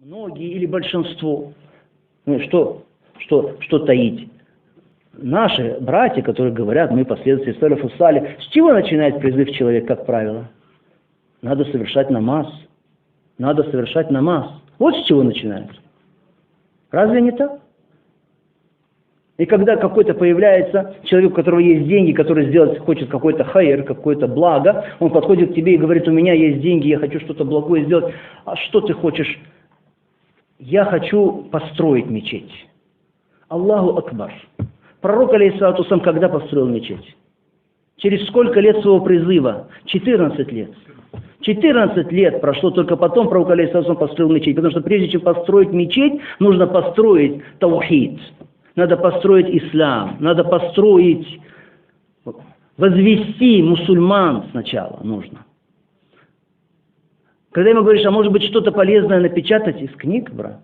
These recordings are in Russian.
Многие или большинство. Ну, что таить? Наши братья, которые говорят, мы последователи салафу салих, с чего начинает призыв человека, как правило? Надо совершать намаз. Надо совершать намаз. Вот с чего начинается. Разве не так? И когда какой-то появляется человек, у которого есть деньги, который сделать хочет какой-то хайр, какое-то благо, он подходит к тебе и говорит: у меня есть деньги, я хочу что-то благое сделать. А что ты хочешь? Я хочу построить мечеть. Аллаху Акбар. Пророк, алейхиссалату вассалам, когда построил мечеть? Через сколько лет своего призыва? 14 лет. 14 лет прошло, только потом пророк, алейхиссалату вассалам, построил мечеть. Потому что прежде чем построить мечеть, нужно построить таухид. Надо построить ислам. Надо построить, возвести мусульман сначала нужно. Когда ему говоришь, а может быть что-то полезное напечатать из книг, брат?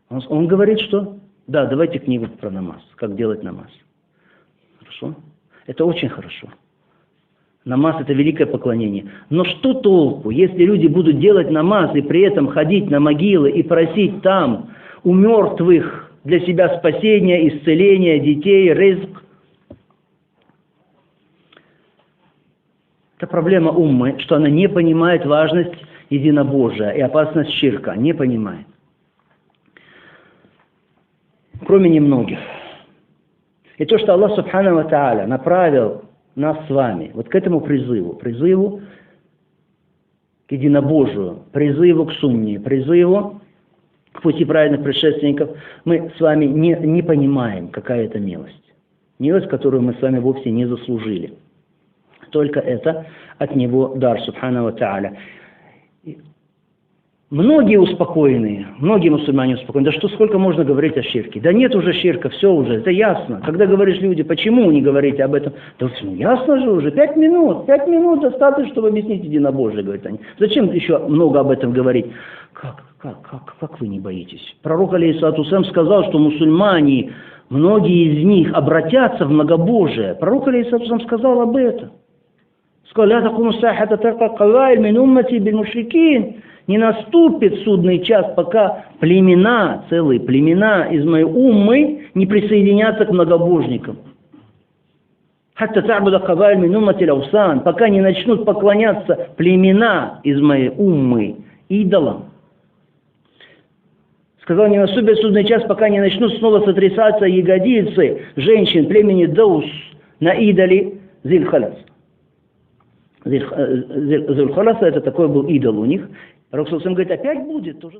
Он говорит, что да, давайте книгу про намаз, как делать намаз. Хорошо? Это очень хорошо. Намаз — это великое поклонение. Но что толку, если люди будут делать намаз и при этом ходить на могилы и просить там у мертвых для себя спасения, исцеления детей, ризк? Это проблема уммы, что она не понимает важность единобожия и опасность ширка. Не понимает. Кроме немногих. И то, что Аллах Субхану ва Тааля направил нас с вами вот к этому призыву к единобожию, призыву к сунне, призыву к пути праведных предшественников, мы с вами не понимаем, какая это милость. Милость, которую мы с вами вовсе не заслужили. Только это от Него дар, Субхану ва Тааля. Многие успокоенные, многие мусульмане успокоены. Да что, сколько можно говорить о ширке? Да нет уже ширка, все уже, это ясно. Когда говоришь люди, почему не говорите об этом? Да ясно же уже, 5 минут достаточно, чтобы объяснить единобожие, говорят они. Зачем еще много об этом говорить? Как вы не боитесь? Пророк, алейхиссалату вассалам, сказал, что мусульмане, многие из них обратятся в многобожие. Пророк, алейхиссалату вассалам, сказал об этом. Сказал: не наступит судный час, пока племена, целые племена из моей уммы не присоединятся к многобожникам. Пока не начнут поклоняться племена из моей уммы идолам. Сказал: не наступит судный час, пока не начнут снова сотрясаться ягодицы женщин племени Даус на идоле Зиль-Халас. Зиль-Халас — это такой был идол у них. Пророк говорит, опять будет то же самое.